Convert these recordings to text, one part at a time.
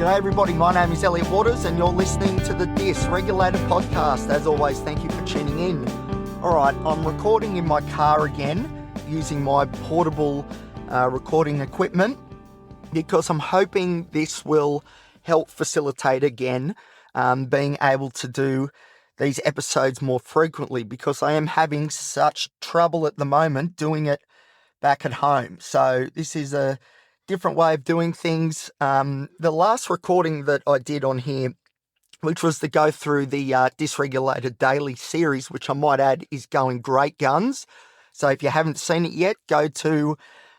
G'day everybody, my name is Elliot Waters and you're listening to the Dysregulated Podcast. As always, thank you for tuning in. Alright, I'm recording in my car again using my portable recording equipment because I'm hoping this will help facilitate again being able to do these episodes more frequently because I am having such trouble at the moment doing it back at home. So this is a different way of doing things. The last recording that I did on here, which was to go through the Dysregulated Daily series, which I might add is going great guns. So if you haven't seen it yet, go to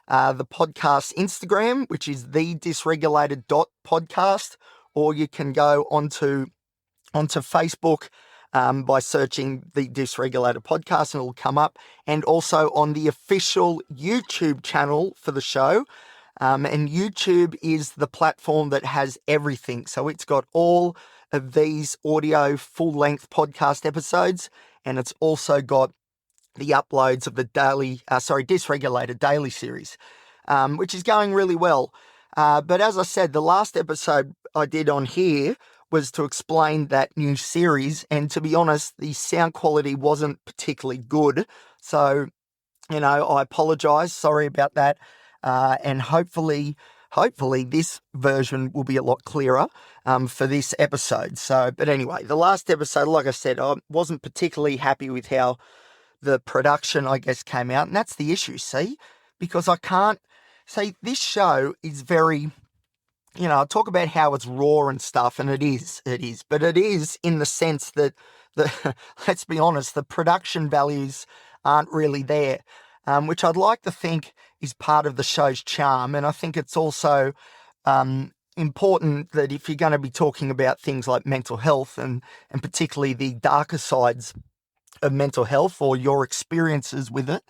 the podcast Instagram, which is the dysregulated.podcast, or you can go onto Facebook by searching the Dysregulated Podcast and it'll come up, and also on the official YouTube channel for the show. And YouTube is the platform that has everything. So it's got all of these audio full-length podcast episodes, and it's also got the uploads of the Dysregulated Daily series, which is going really well. But as I said, the last episode I did on here was to explain that new series, and to be honest, the sound quality wasn't particularly good. So, I apologize. Sorry about that. And hopefully this version will be a lot clearer for this episode. But anyway, the last episode, like I said, I wasn't particularly happy with how the production, I guess, came out. And that's the issue, because I can't say this show is very, I talk about how it's raw and stuff, and it is, but it is in the sense that let's be honest, the production values aren't really there. Which I'd like to think is part of the show's charm. And I think it's also important that if you're going to be talking about things like mental health and particularly the darker sides of mental health or your experiences with it,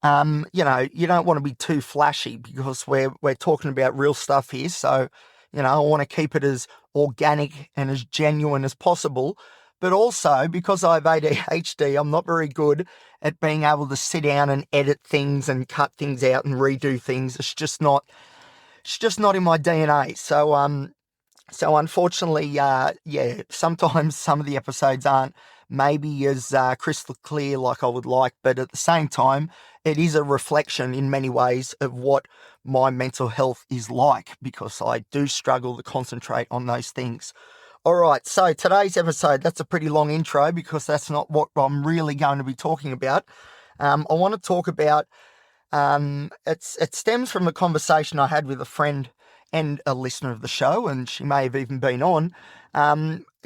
you don't want to be too flashy because we're talking about real stuff here. So, I want to keep it as organic and as genuine as possible. But also, because I have ADHD, I'm not very good at being able to sit down and edit things and cut things out and redo things. It's just not in my DNA. So unfortunately, sometimes some of the episodes aren't maybe as crystal clear like I would like, but at the same time, it is a reflection in many ways of what my mental health is like, because I do struggle to concentrate on those things. All right, so today's episode, that's a pretty long intro because that's not what I'm really going to be talking about. I want to talk about, it stems from a conversation I had with a friend and a listener of the show, and she may have even been on,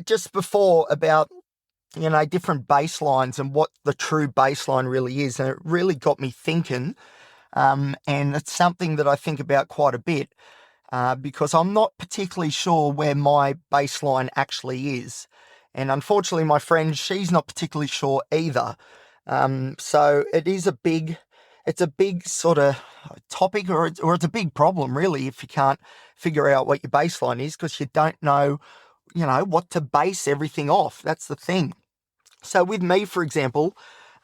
just before about, different baselines and what the true baseline really is. And it really got me thinking, and it's something that I think about quite a bit. Because I'm not particularly sure where my baseline actually is. And unfortunately, my friend, she's not particularly sure either. So it's a big sort of topic, or it's a big problem, really, if you can't figure out what your baseline is, because you don't know, what to base everything off. That's the thing. So with me, for example,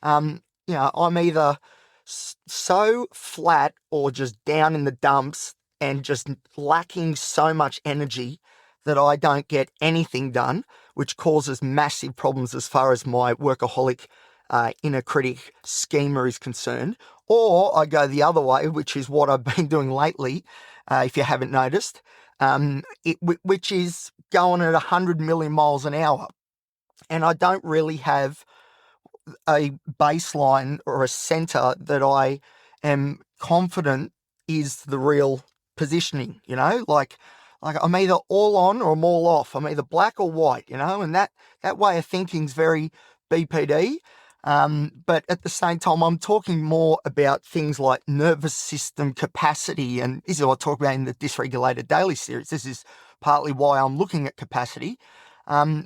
I'm either so flat or just down in the dumps and just lacking so much energy that I don't get anything done, which causes massive problems as far as my workaholic inner critic schema is concerned. Or I go the other way, which is what I've been doing lately, if you haven't noticed, which is going at 100 million miles an hour. And I don't really have a baseline or a center that I am confident is the real positioning, like I'm either all on or I'm all off. I'm either black or white, and that way of thinking is very BPD. But at the same time, I'm talking more about things like nervous system capacity. And this is what I talk about in the Dysregulated Daily series. This is partly why I'm looking at capacity.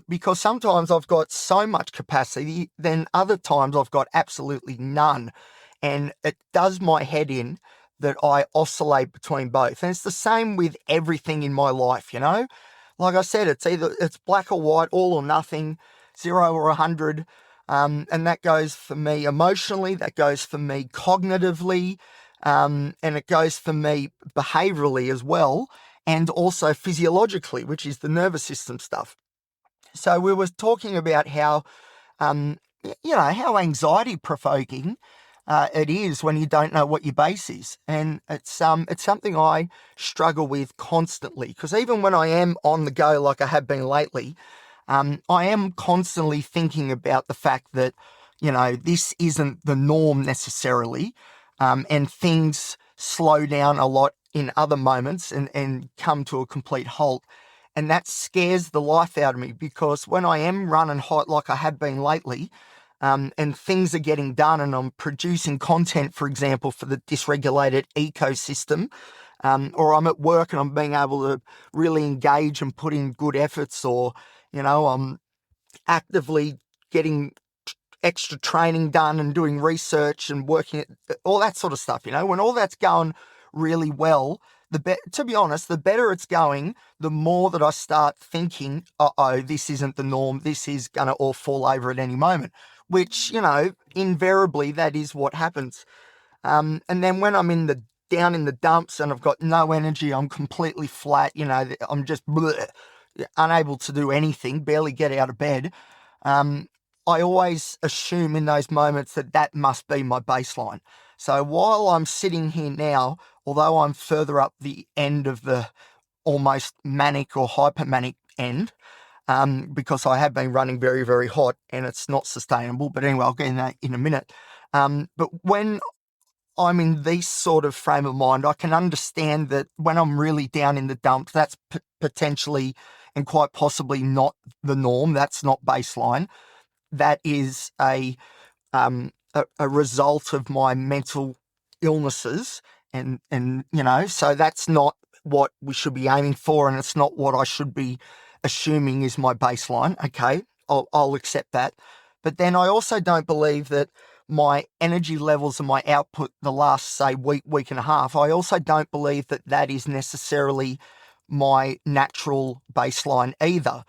Because sometimes I've got so much capacity, then other times I've got absolutely none. And it does my head in that I oscillate between both. And it's the same with everything in my life, Like I said, it's black or white, all or nothing, 0 or 100. And that goes for me emotionally, that goes for me cognitively, and it goes for me behaviorally as well. and also physiologically, which is the nervous system stuff. So we were talking about how, how anxiety provoking it is when you don't know what your base is. And it's something I struggle with constantly, because even when I am on the go, like I have been lately, I am constantly thinking about the fact that, this isn't the norm necessarily, and things slow down a lot in other moments and come to a complete halt. And that scares the life out of me, because when I am running hot like I have been lately, and things are getting done and I'm producing content, for example, for the dysregulated ecosystem, or I'm at work and I'm being able to really engage and put in good efforts, or, I'm actively getting extra training done and doing research and working at all that sort of stuff, when all that's going really well, to be honest, the better it's going, the more that I start thinking, this isn't the norm. This is going to all fall over at any moment, which, invariably that is what happens. And then when I'm down in the dumps and I've got no energy, I'm completely flat, I'm just unable to do anything, barely get out of bed. I always assume in those moments that must be my baseline. So while I'm sitting here now, although I'm further up the end of the almost manic or hypermanic end, because I have been running very, very hot and it's not sustainable. But anyway, I'll get in that in a minute. But when I'm in this sort of frame of mind, I can understand that when I'm really down in the dumps, that's potentially and quite possibly not the norm. That's not baseline. That is a result of my mental illnesses, and so that's not what we should be aiming for, and it's not what I should be assuming is my baseline. Okay, I'll accept that. But then I also don't believe that my energy levels and my output the last, say, week and a half, I also don't believe that is necessarily my natural baseline either.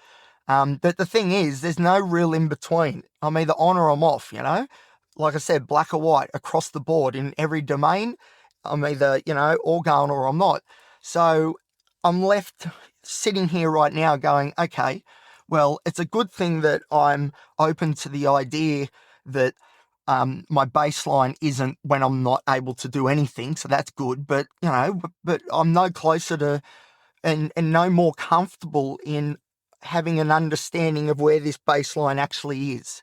But the thing is, there's no real in between. I'm either on or I'm off, Like I said, black or white across the board in every domain. I'm either, all going or I'm not. So I'm left sitting here right now going, okay, well, it's a good thing that I'm open to the idea that my baseline isn't when I'm not able to do anything. So that's good. But, but I'm no closer to and no more comfortable in having an understanding of where this baseline actually is.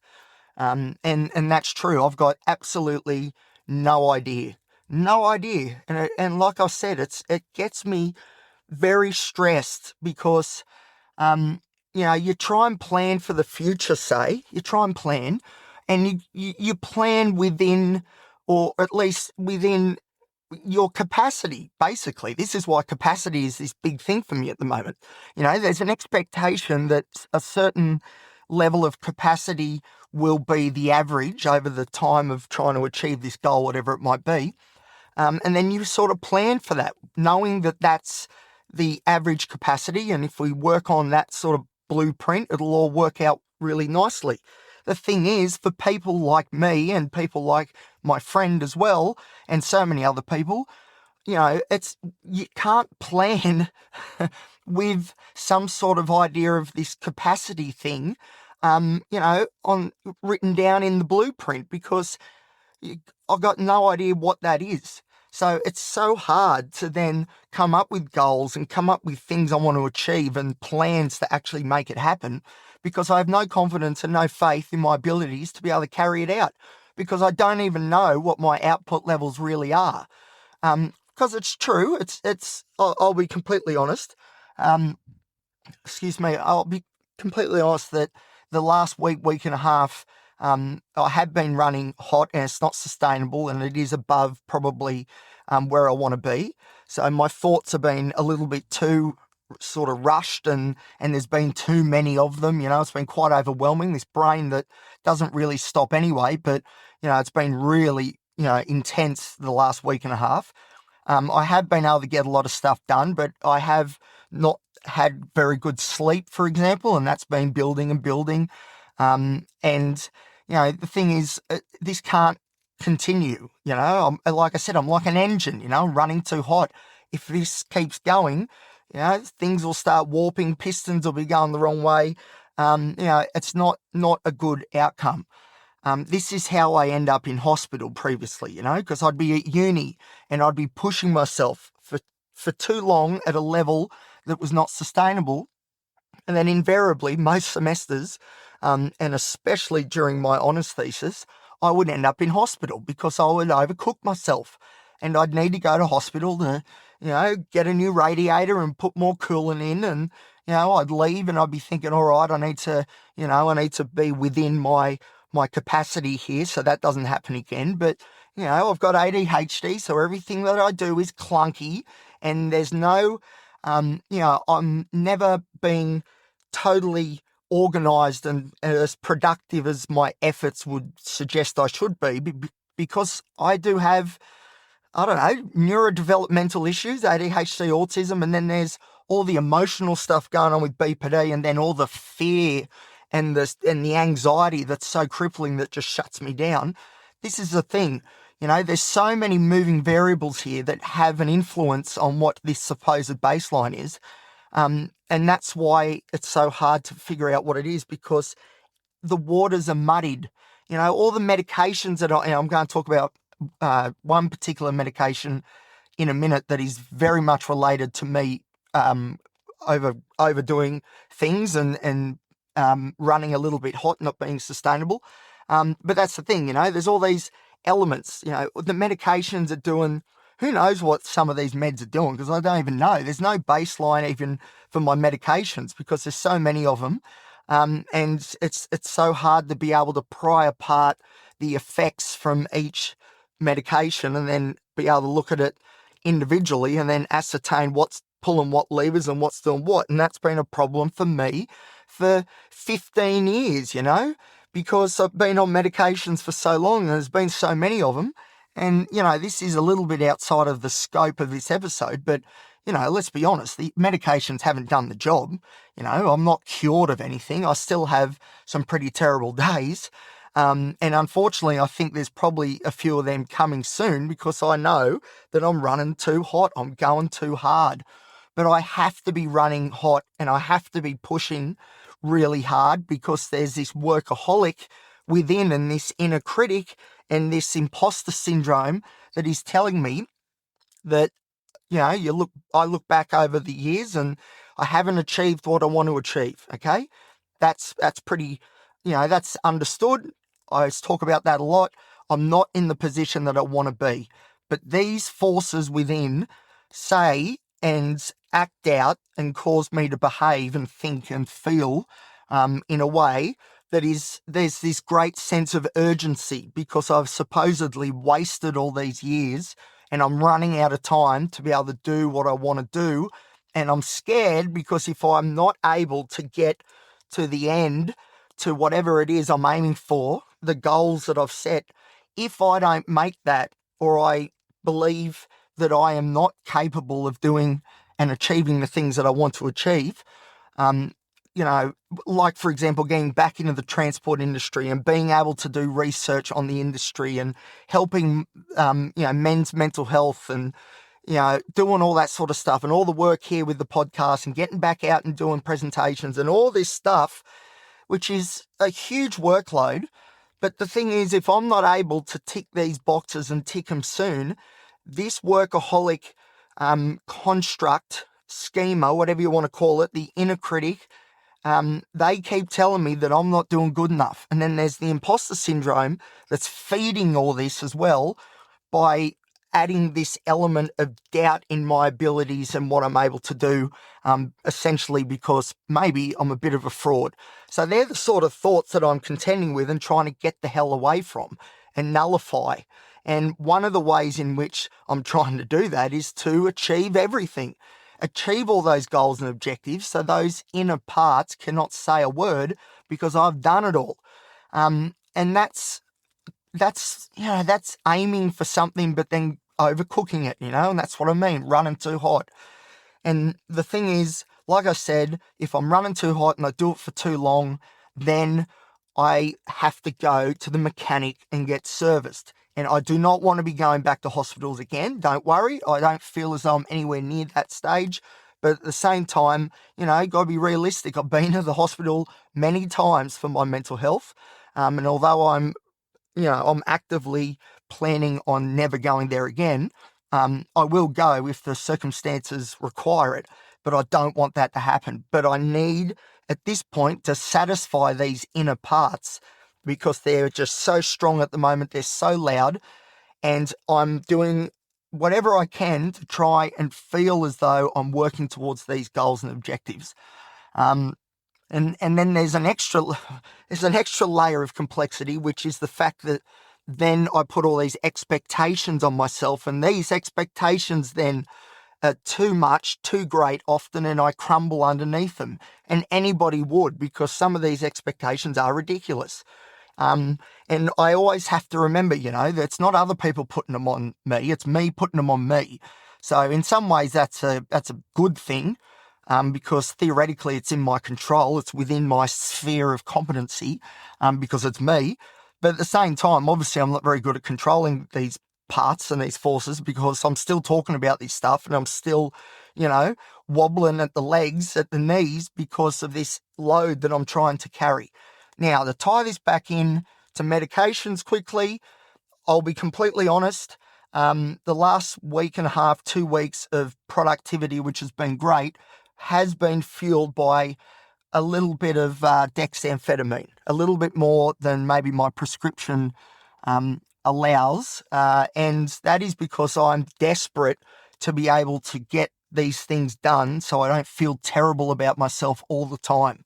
And that's true. I've got absolutely no idea. No idea. And like I said, it gets me very stressed because, you try and plan for the future, say. You try and plan, and you plan within, or at least within your capacity, basically. This is why capacity is this big thing for me at the moment. There's an expectation that a certain level of capacity will be the average over the time of trying to achieve this goal, whatever it might be. And then you sort of plan for that, knowing that that's the average capacity. And if we work on that sort of blueprint, it'll all work out really nicely. The thing is, for people like me and people like my friend as well, and so many other people, you can't plan with some sort of idea of this capacity thing, on written down in the blueprint, because I've got no idea what that is. So it's so hard to then come up with goals and come up with things I want to achieve and plans to actually make it happen, because I have no confidence and no faith in my abilities to be able to carry it out, because I don't even know what my output levels really are. Because it's true, I'll be completely honest. I'll be completely honest that the last week and a half, I have been running hot and it's not sustainable, and it is above probably where I want to be. So my thoughts have been a little bit too sort of rushed, and there's been too many of them. It's been quite overwhelming, this brain that doesn't really stop anyway, but it's been really intense the last week and a half. I have been able to get a lot of stuff done, but I have not had very good sleep, for example, and that's been building and building. And the thing is, this can't continue. Like I said, I'm like an engine, running too hot. If this keeps going, things will start warping, pistons will be going the wrong way. It's not a good outcome. This is how I end up in hospital previously, because I'd be at uni and I'd be pushing myself for too long at a level that was not sustainable. And then invariably, most semesters, and especially during my honours thesis, I would end up in hospital because I would overcook myself. And I'd need to go to hospital to, get a new radiator and put more coolant in. And, I'd leave and I'd be thinking, all right, I need to be within my capacity here so that doesn't happen again. But, I've got ADHD, so everything that I do is clunky and there's no, I'm never being totally organised and as productive as my efforts would suggest I should be because I do have, neurodevelopmental issues, ADHD, autism, and then there's all the emotional stuff going on with BPD, and then all the fear and the anxiety that's so crippling that just shuts me down. This is the thing, there's so many moving variables here that have an influence on what this supposed baseline is. And that's why it's so hard to figure out what it is, because the waters are muddied. All the medications that I'm going to talk about, one particular medication in a minute that is very much related to me overdoing things and running a little bit hot, not being sustainable. But that's the thing, there's all these elements, the medications are doing, who knows what some of these meds are doing, because I don't even know. There's no baseline even for my medications because there's so many of them. And it's so hard to be able to pry apart the effects from each medication and then be able to look at it individually and then ascertain what's pulling what levers and what's doing what. And that's been a problem for me for 15 years, because I've been on medications for so long and there's been so many of them. And, this is a little bit outside of the scope of this episode, but, let's be honest, the medications haven't done the job. I'm not cured of anything. I still have some pretty terrible days. And unfortunately, I think there's probably a few of them coming soon because I know that I'm running too hot. I'm going too hard. But I have to be running hot and I have to be pushing really hard because there's this workaholic within and this inner critic and this impostor syndrome that is telling me that, I look back over the years and I haven't achieved what I want to achieve. Okay. That's pretty, that's understood. I talk about that a lot. I'm not in the position that I want to be, but these forces within say and act out and cause me to behave and think and feel in a way that there's this great sense of urgency because I've supposedly wasted all these years and I'm running out of time to be able to do what I want to do. And I'm scared because if I'm not able to get to the end, to whatever it is I'm aiming for, the goals that I've set, if I don't make that or I believe that I am not capable of doing and achieving the things that I want to achieve, like, for example, getting back into the transport industry and being able to do research on the industry and helping, men's mental health and, doing all that sort of stuff and all the work here with the podcast and getting back out and doing presentations and all this stuff, which is a huge workload. But the thing is, if I'm not able to tick these boxes and tick them soon, this workaholic construct, schema, whatever you want to call it, the inner critic, they keep telling me that I'm not doing good enough. And then there's the imposter syndrome that's feeding all this as well by adding this element of doubt in my abilities and what I'm able to do, essentially because maybe I'm a bit of a fraud. So they're the sort of thoughts that I'm contending with and trying to get the hell away from and nullify. And one of the ways in which I'm trying to do that is to achieve everything. Achieve all those goals and objectives so those inner parts cannot say a word because I've done it all. And that's aiming for something but then overcooking it, and that's what I mean, running too hot. And the thing is, like I said, if I'm running too hot and I do it for too long, then I have to go to the mechanic and get serviced. And I do not want to be going back to hospitals again. Don't worry. I don't feel as though I'm anywhere near that stage But at the same time, got to be realistic. I've been to the hospital many times for my mental health. And although I'm actively planning on never going there again, I will go if the circumstances require it. But I don't want that to happen. But I need, at this point, to satisfy these inner parts because they're just so strong at the moment. They're so loud. And I'm doing whatever I can to try and feel as though I'm working towards these goals and objectives. And then there's an extra layer of complexity, which is the fact that then I put all these expectations on myself, and these expectations then are too much, too great often, and I crumble underneath them. And anybody would, because some of these expectations are ridiculous. And I always have to remember, that it's not other people putting them on me, it's me putting them on me. So in some ways that's a good thing, because theoretically it's in my control, it's within my sphere of competency, because it's me. But at the same time, obviously I'm not very good at controlling these parts and these forces because I'm still talking about this stuff and I'm still, wobbling at the legs, at the knees because of this load that I'm trying to carry. Now, to tie this back in to medications quickly, I'll be completely honest. The last week and a half, 2 weeks of productivity, which has been great, has been fueled by a little bit of dexamphetamine, a little bit more than maybe my prescription allows. And that is because I'm desperate to be able to get these things done so I don't feel terrible about myself all the time.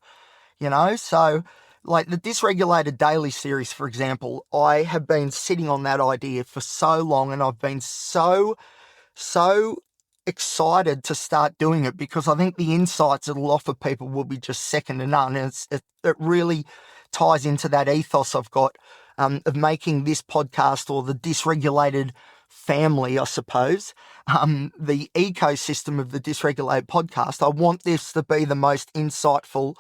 So like the Dysregulated Daily series, for example, I have been sitting on that idea for so long and I've been so excited to start doing it because I think the insights it'll offer people will be just second to none. And it really ties into that ethos I've got of making this podcast, or the Dysregulated family, I suppose, the ecosystem of the Dysregulated podcast. I want this to be the most insightful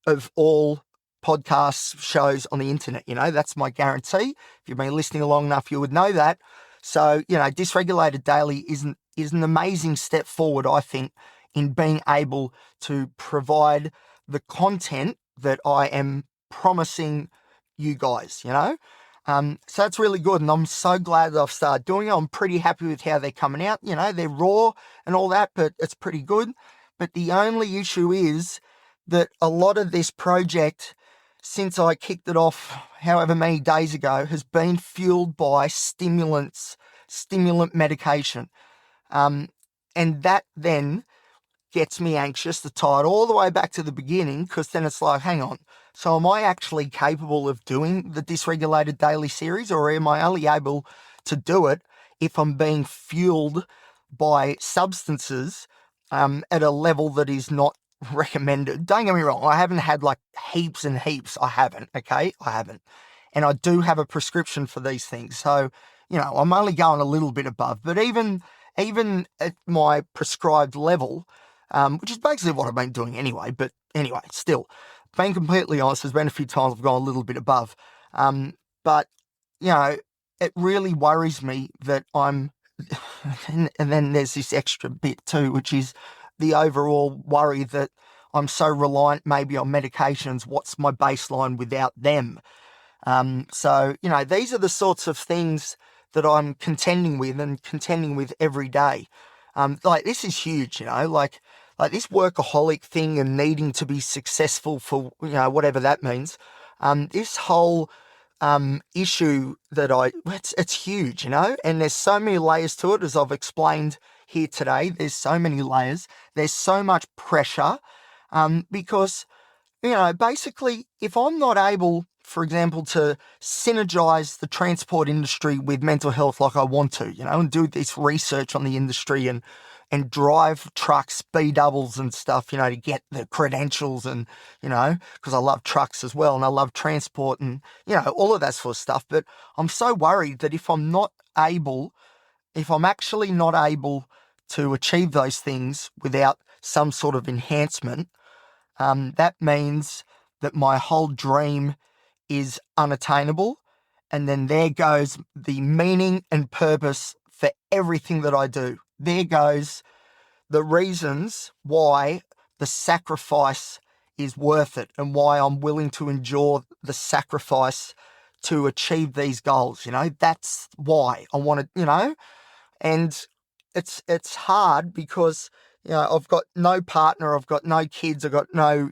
of all podcast shows on the internet. That's my guarantee. If you've been listening long enough, you would know that. So, Dysregulated Daily is an amazing step forward, I think, in being able to provide the content that I am promising you guys, So that's really good. And I'm so glad that I've started doing it. I'm pretty happy with how they're coming out. They're raw and all that, but it's pretty good. But the only issue is that a lot of this project, since I kicked it off however many days ago, has been fueled by stimulant medication. And that then gets me anxious to tie it all the way back to the beginning, because then it's like, hang on, so am I actually capable of doing the Dysregulated Daily series, or am I only able to do it if I'm being fueled by substances at a level that is not recommended? Don't get me wrong, I haven't had like heaps and heaps. I haven't. And I do have a prescription for these things. So, I'm only going a little bit above. But even at my prescribed level, which is basically what I've been doing anyway, but anyway, still, being completely honest, there's been a few times I've gone a little bit above. But, it really worries me that I'm, and then there's this extra bit too, which is the overall worry that I'm so reliant maybe on medications. What's my baseline without them? So, these are the sorts of things that I'm contending with every day. Like this is huge, like this workaholic thing and needing to be successful for, whatever that means. This whole issue that it's huge, and there's so many layers to it, as I've explained here today. There's so many layers. There's so much pressure, because, basically, if I'm not able, for example, to synergize the transport industry with mental health like I want to, and do this research on the industry and drive trucks, B doubles and stuff, to get the credentials and, because I love trucks as well and I love transport and, all of that sort of stuff. But I'm so worried that if I'm actually not able to achieve those things without some sort of enhancement, that means that my whole dream is unattainable. And then there goes the meaning and purpose for everything that I do. There goes the reasons why the sacrifice is worth it and why I'm willing to endure the sacrifice to achieve these goals. That's why I want to, and it's hard because, I've got no partner, I've got no kids, I've got no,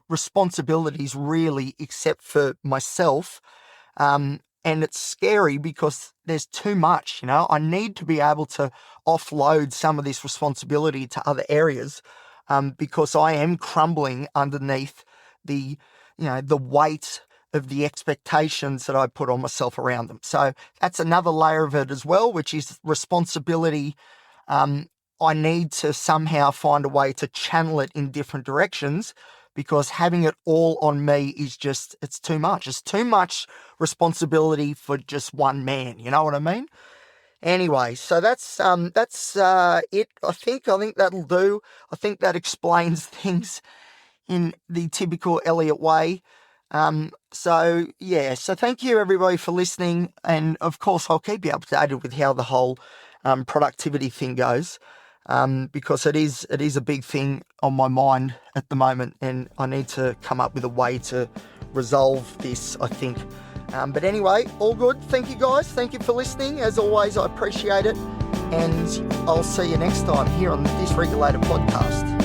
responsibilities really except for myself. And it's scary because there's too much, I need to be able to offload some of this responsibility to other areas, because I am crumbling underneath the weight of the expectations that I put on myself around them. So that's another layer of it as well, which is responsibility. I need to somehow find a way to channel it in different directions, because having it all on me is it's too much. It's too much responsibility for just one man. You know what I mean? Anyway, so that's it. I think that'll do. I think that explains things in the typical Elliot way. So thank you everybody for listening. And of course, I'll keep you updated with how the whole productivity thing goes. Because it is a big thing on my mind at the moment, and I need to come up with a way to resolve this, I think. But anyway, all good. Thank you guys. Thank you for listening. As always, I appreciate it. And I'll see you next time here on the Dysregulated Podcast.